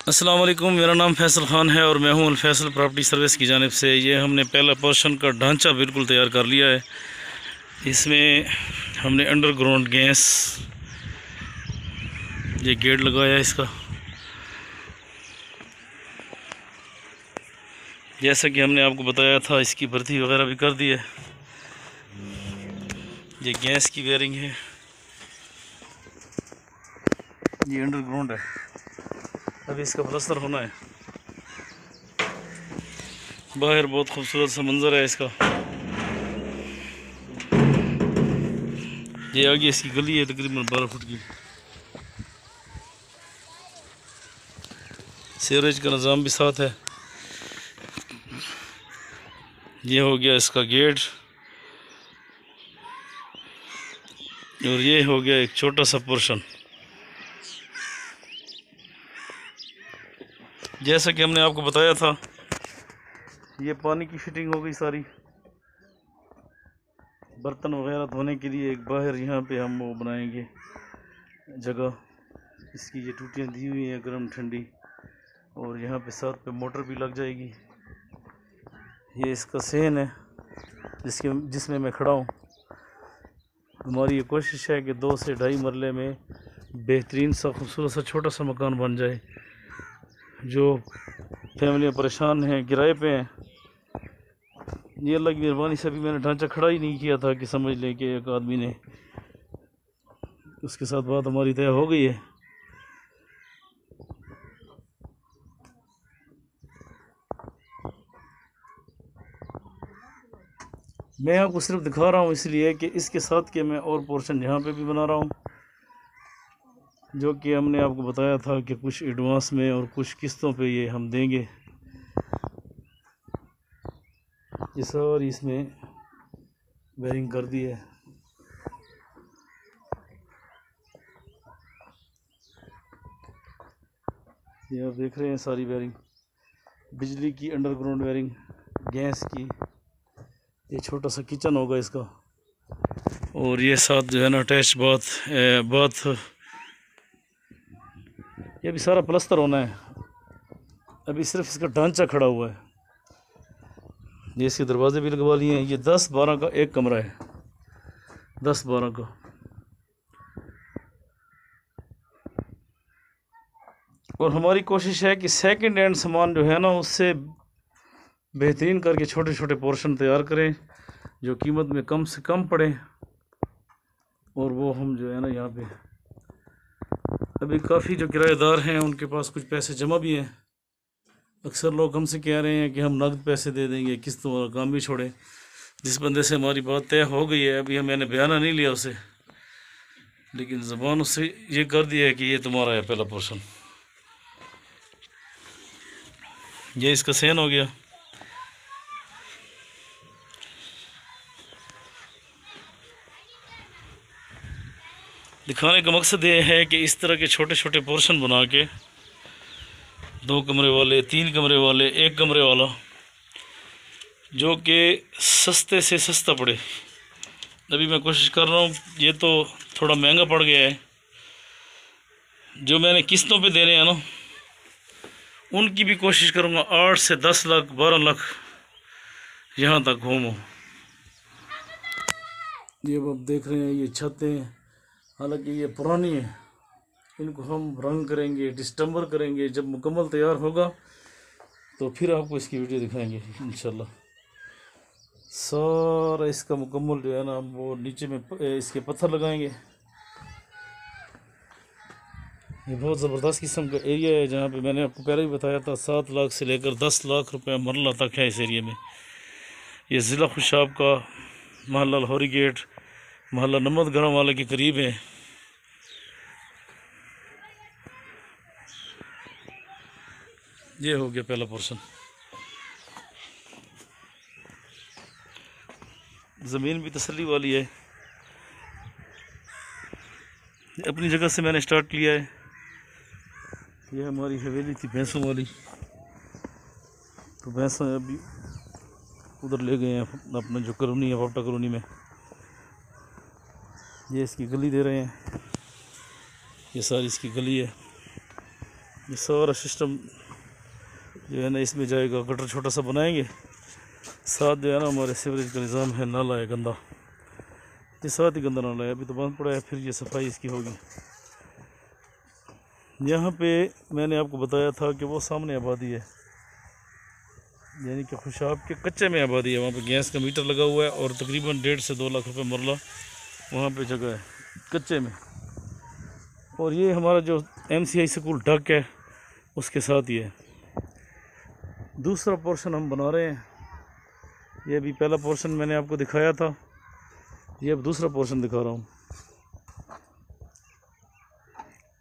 अस्सलाम वालेकुम, मेरा नाम फैसल ख़ान है और मैं हूं फैसल प्रॉपर्टी सर्विस की जानिब से। ये हमने पहला पोर्शन का ढांचा बिल्कुल तैयार कर लिया है। इसमें हमने अंडरग्राउंड गैस ये गेट लगाया है इसका। जैसा कि हमने आपको बताया था, इसकी भर्ती वगैरह भी कर दी है। ये गैस की वायरिंग है, ये अंडरग्राउंड है, अभी इसका प्लास्टर होना है। बाहर बहुत खूबसूरत सा मंजर है इसका। ये आगे इसकी गली है तकरीबन 12 फुट की। सीवरेज का निज़ाम भी साथ है। ये हो गया इसका गेट और ये हो गया एक छोटा सा पोर्शन। जैसा कि हमने आपको बताया था, ये पानी की फिटिंग हो गई सारी। बर्तन वगैरह धोने के लिए एक बाहर यहाँ पे हम वो बनाएंगे जगह। इसकी ये टूटियाँ दी हुई हैं गर्म ठंडी, और यहाँ पे साथ पे मोटर भी लग जाएगी। ये इसका सेन है जिसमें मैं खड़ा हूँ। हमारी ये कोशिश है कि 2 से 2.5 मरले में बेहतरीन सा खूबसूरत सा छोटा सा मकान बन जाए। जो फैमिलियाँ परेशान हैं, किराए पे हैं, ये अल्लाह की मेहरबानी से अभी मैंने ढांचा खड़ा ही नहीं किया था कि समझ लें कि एक आदमी ने, उसके साथ बात हमारी तय हो गई है। मैं आपको सिर्फ दिखा रहा हूँ इसलिए कि इसके साथ के मैं और पोर्शन यहाँ पे भी बना रहा हूँ, जो कि हमने आपको बताया था कि कुछ एडवांस में और कुछ किस्तों पे ये हम देंगे। ये सारी इसमें वायरिंग कर दी है। ये आप देख रहे हैं सारी वायरिंग, बिजली की अंडरग्राउंड वायरिंग, गैस की। ये छोटा सा किचन होगा इसका, और ये साथ जो है ना अटैच बाथ। ये भी सारा प्लास्टर होना है, अभी सिर्फ इसका ढांचा खड़ा हुआ है। ये इसके दरवाजे भी लगवा लिए हैं। ये 10-12 का एक कमरा है, 10-12 का। और हमारी कोशिश है कि सेकंड हैंड सामान जो है ना उससे बेहतरीन करके छोटे छोटे पोर्शन तैयार करें, जो कीमत में कम से कम पड़े। और वो हम जो है ना यहाँ पे अभी काफ़ी जो किराएदार हैं उनके पास कुछ पैसे जमा भी हैं। अक्सर लोग हमसे कह रहे हैं कि हम नकद पैसे दे देंगे, किस्तों वाला काम भी छोड़ें। जिस बंदे से हमारी बात तय हो गई है, अभी मैंने बयाना नहीं लिया उसे, लेकिन ज़बान उससे ये कर दिया है कि ये तुम्हारा है पहला पोर्शन। ये इसका सेन हो गया। दिखाने का मकसद ये है कि इस तरह के छोटे छोटे पोर्शन बना के 2 कमरे वाले, 3 कमरे वाले, 1 कमरे वाला, जो कि सस्ते से सस्ता पड़े। अभी मैं कोशिश कर रहा हूँ, ये तो थोड़ा महंगा पड़ गया है। जो मैंने किस्तों पे देने हैं ना, उनकी भी कोशिश करूँगा 8 से 10 लाख 12 लाख यहाँ तक हो। ये अब आप देख रहे हैं, ये छतें हालांकि ये पुरानी है, इनको हम रंग करेंगे, डिस्टेम्बर करेंगे। जब मुकम्मल तैयार होगा तो फिर आपको इसकी वीडियो दिखाएंगे इंशाल्लाह। सारा इसका मुकम्मल जो है ना, वो नीचे में इसके पत्थर लगाएंगे। ये बहुत ज़बरदस्त किस्म का एरिया है, जहाँ पे मैंने आपको पहले ही बताया था 7 लाख से लेकर 10 लाख रुपए मरला तक है इस एरिया में। ये ज़िला खुशाब का महल्ला लाहौरी गेट, महल्ला नमद गरम वाले के करीब है। ये हो गया पहला पोर्शन। ज़मीन भी तसल्ली वाली है। अपनी जगह से मैंने स्टार्ट किया है। ये हमारी हवेली थी भैंसों वाली, तो भैंसों अभी उधर ले गए हैं अपना जो कॉलोनी है, वापटा कॉलोनी में। ये इसकी गली दे रहे हैं, ये सारी इसकी गली है। ये सारा सिस्टम जो है ना इसमें जाएगा। गटर छोटा सा बनाएंगे, साथ जो है ना हमारे सीवरेज का निज़ाम है, नाला है गंदा, ये साथ ही गंदा नाला है, अभी तो बंद पड़ा है, फिर ये सफाई इसकी होगी। यहाँ पे मैंने आपको बताया था कि वो सामने आबादी है, यानी कि खुशाब के कच्चे में आबादी है। वहाँ पे गैस का मीटर लगा हुआ है और तकरीबन 1.5 से 2 लाख रुपए मरला वहाँ पे जगह है कच्चे में। और ये हमारा जो MCI स्कूल ढक है उसके साथ ही है। दूसरा पोर्शन हम बना रहे हैं, ये अभी पहला पोर्शन मैंने आपको दिखाया था, ये अब दूसरा पोर्शन दिखा रहा हूँ।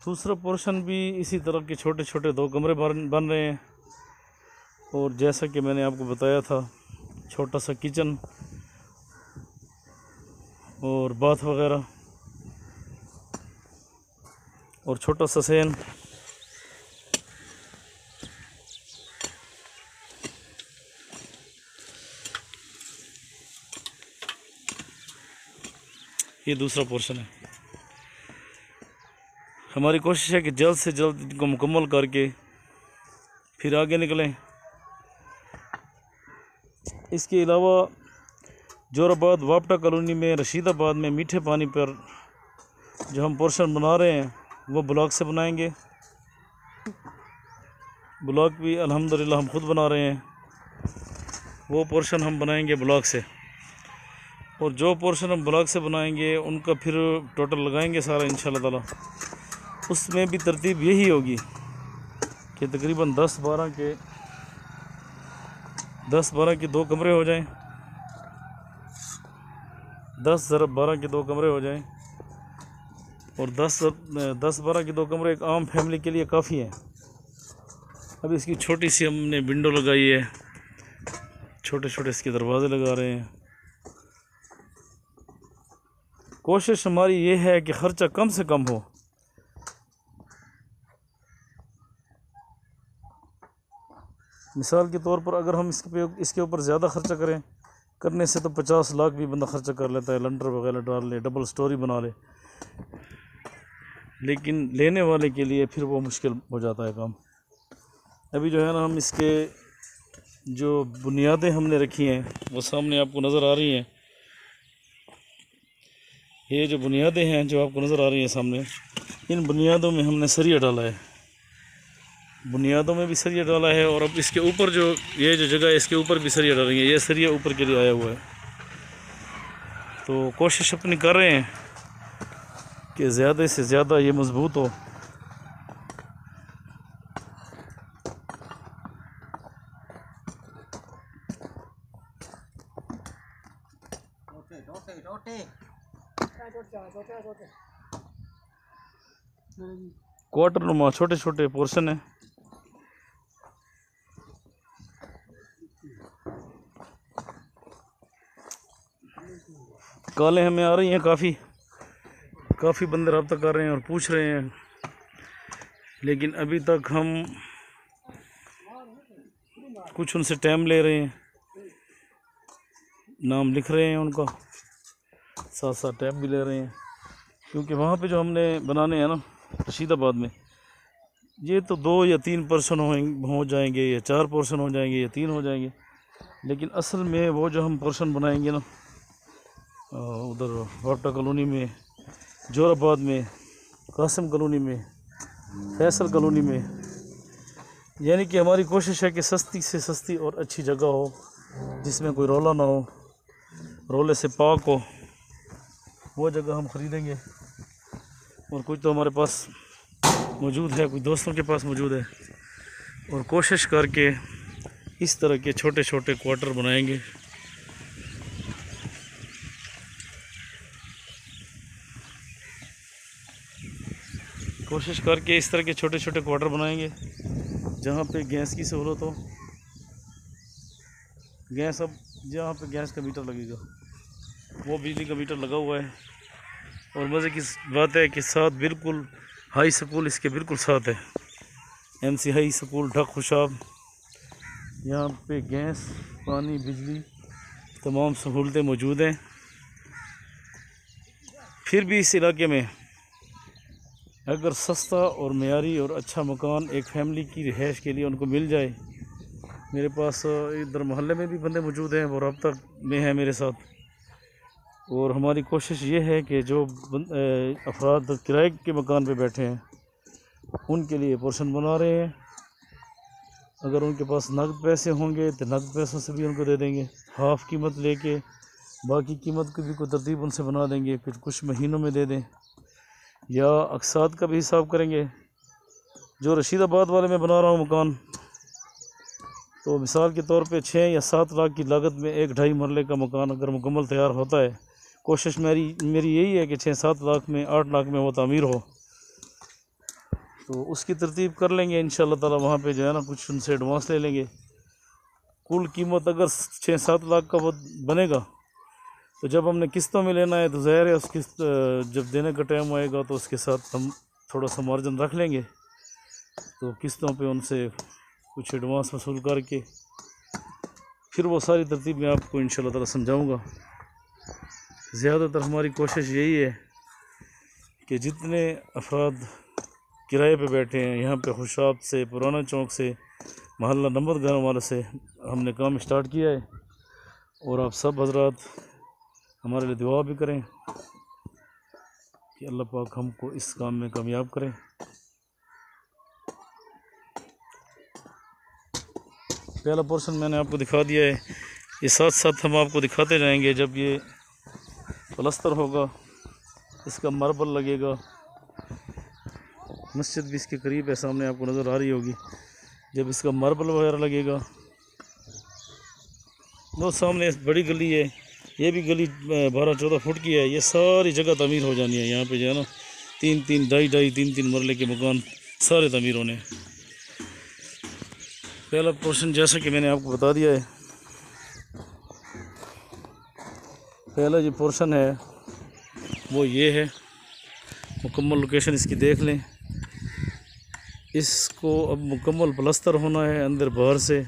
दूसरा पोर्शन भी इसी तरह के छोटे छोटे 2 कमरे बन रहे हैं। और जैसा कि मैंने आपको बताया था, छोटा सा किचन और बाथ वगैरह और छोटा सा सैन। ये दूसरा पोर्शन है। हमारी कोशिश है कि जल्द से जल्द इनको मुकम्मल करके फिर आगे निकलें। इसके अलावा जोराबाद वापटा कॉलोनी में, रशीदाबाद में मीठे पानी पर जो हम पोर्शन बना रहे हैं वो ब्लॉक से बनाएंगे। ब्लॉक भी अल्हम्दुलिल्लाह हम खुद बना रहे हैं, वो पोर्शन हम बनाएंगे ब्लॉक से। और जो पोर्शन हम ब्लॉक से बनाएंगे उनका फिर टोटल लगाएंगे सारा इंशाल्लाह ताला। उसमें भी तरतीब यही होगी कि तकरीबन 10-12 के 2 कमरे हो जाएं, 10-12 के 2 कमरे हो जाएं। और 10-12 के 2 कमरे एक आम फैमिली के लिए काफ़ी हैं। अब इसकी छोटी सी हमने विंडो लगाई है, छोटे छोटे इसके दरवाजे लगा रहे हैं। कोशिश हमारी ये है कि ख़र्चा कम से कम हो। मिसाल के तौर पर अगर हम इसके ऊपर ज़्यादा ख़र्चा करने से तो 50 लाख भी बंदा ख़र्चा कर लेता है, लंटर वगैरह डाल ले, डबल स्टोरी बना ले, लेकिन लेने वाले के लिए फिर वो मुश्किल हो जाता है काम। अभी जो है ना हम इसके जो बुनियादें हमने रखी हैं वो सामने आपको नज़र आ रही हैं। ये जो बुनियादें हैं जो आपको नज़र आ रही हैं सामने, इन बुनियादों में हमने सरिया डाला है, बुनियादों में भी सरिया डाला है। और अब इसके ऊपर जो ये जो जगह है इसके ऊपर भी सरिया डालेंगे। ये सरिया ऊपर के लिए आया हुआ है, तो कोशिश अपनी कर रहे हैं कि ज़्यादा से ज़्यादा ये मज़बूत हो। क्वार्टर नुमा छोटे छोटे पोर्शन है। कॉलें हमें आ रही हैं, काफ़ी बंदे रब्ता कर रहे हैं और पूछ रहे हैं, लेकिन अभी तक हम कुछ उनसे टाइम ले रहे हैं, नाम लिख रहे हैं उनका, साथ साथ टाइम भी ले रहे हैं। क्योंकि वहाँ पे जो हमने बनाने हैं ना रशीदाबाद में, ये तो 2 या 3 पोर्शन हो जाएंगे, या 4 पोर्शन हो जाएंगे, या 3 हो जाएंगे। लेकिन असल में वो जो हम पोर्शन बनाएंगे ना उधर वापटा कॉलोनी में, जोराबाद में, कासिम कॉलोनी में, फैसल कॉलोनी में, यानी कि हमारी कोशिश है कि सस्ती से सस्ती और अच्छी जगह हो जिसमें कोई रौला ना हो, रोले से पाक हो, वो जगह हम ख़रीदेंगे। और कुछ तो हमारे पास मौजूद है, कुछ दोस्तों के पास मौजूद है, और कोशिश करके इस तरह के छोटे छोटे क्वार्टर बनाएंगे। कोशिश करके इस तरह के छोटे छोटे क्वार्टर बनाएंगे जहाँ पे गैस की सहूलत हो। गैस, अब जहाँ पे गैस का मीटर लगेगा वो बिजली का मीटर लगा हुआ है। और मज़े की बात है कि साथ बिल्कुल हाई स्कूल इसके बिल्कुल साथ है, MC हाई स्कूल ढक खुशाब। यहाँ पे गैस, पानी, बिजली तमाम सहूलतें मौजूद हैं। फिर भी इस इलाके में अगर सस्ता और मेयारी और अच्छा मकान एक फ़ैमिली की रिहाइश के लिए उनको मिल जाए, मेरे पास इधर मोहल्ले में भी बंदे मौजूद हैं, वो रब्ता में हैं मेरे साथ। और हमारी कोशिश ये है कि जो अफराद किराए के मकान पे बैठे हैं उनके लिए पोर्शन बना रहे हैं। अगर उनके पास नकद पैसे होंगे तो नकद पैसों से भी उनको दे देंगे, हाफ़ कीमत लेके बाकी कीमत की भी कोई तरतीब उनसे बना देंगे, फिर कुछ महीनों में दे दें, या अक़सात का भी हिसाब करेंगे। जो रशीदाबाद वाले में बना रहा हूँ मकान, तो मिसाल के तौर पे 6 या 7 लाख की लागत में 1-2.5 मरले का मकान अगर मुकम्मल तैयार होता है, कोशिश मेरी यही है कि 6-7 लाख में 8 लाख में वो तामीर हो, तो उसकी तरतीब कर लेंगे इंशाअल्लाह ताला। वहाँ पे जो है ना कुछ उनसे एडवांस ले लेंगे। कुल कीमत अगर 6-7 लाख का वो बनेगा, तो जब हमने किस्तों में लेना है तो ज़ाहिर है उस किस्त जब देने का टाइम आएगा तो उसके साथ हम थोड़ा सा मार्जिन रख लेंगे। तो किस्तों पे उनसे कुछ एडवांस वसूल करके फिर वो सारी तरतीब मैं आपको इंशाअल्लाह ताला समझाऊंगा। ज़्यादातर हमारी कोशिश यही है कि जितने अफराद किराए पे बैठे हैं, यहाँ पे खुशाब से, पुराना चौक से, मोहल्ला नंबर गाँव वाले से हमने काम स्टार्ट किया है। और आप सब हजरात हमारे लिए दुआ भी करें कि अल्लाह पाक हमको इस काम में कामयाब करें। पहला पोर्शन मैंने आपको दिखा दिया है, ये साथ साथ हम आपको दिखाते जाएंगे। जब ये प्लस्तर होगा, इसका मार्बल लगेगा, मस्जिद भी इसके करीब है, सामने आपको नज़र आ रही होगी। जब इसका मार्बल वगैरह लगेगा, वो सामने बड़ी गली है, ये भी गली 12-14 फुट की है, ये सारी जगह तमीर हो जानी है। यहाँ पे जो है ना 3-3, 2.5-2.5, 3-3 मरले के मकान सारे तमीर होने। पहला पोर्शन जैसा कि मैंने आपको बता दिया है, पहला जो पोर्शन है वो ये है। मुकम्मल लोकेशन इसकी देख लें। इसको अब मुकम्मल प्लस्तर होना है अंदर बाहर से।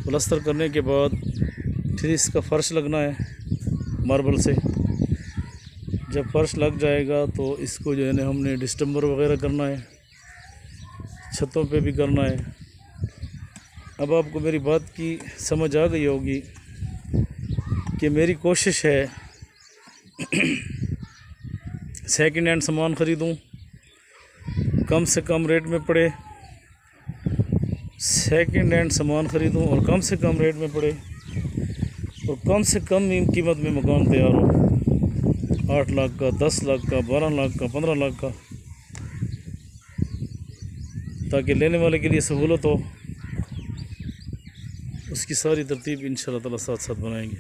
प्लस्तर करने के बाद फिर इसका फ़र्श लगना है मार्बल से। जब फ़र्श लग जाएगा तो इसको जो है ना हमने डिस्टेम्बर वगैरह करना है, छतों पे भी करना है। अब आपको मेरी बात की समझ आ गई होगी कि मेरी कोशिश है सेकंड हैंड सामान ख़रीदूँ, कम से कम रेट में पड़े। सेकंड हैंड सामान ख़रीदूँ और कम से कम रेट में पड़े, और कम से कम कीमत में मकान तैयार हो। 8 लाख का, 10 लाख का, 12 लाख का, 15 लाख का, ताकि लेने वाले के लिए सहूलत हो। उसकी सारी तरतीब इंशाअल्लाह ताला साथ साथ बनाएंगे।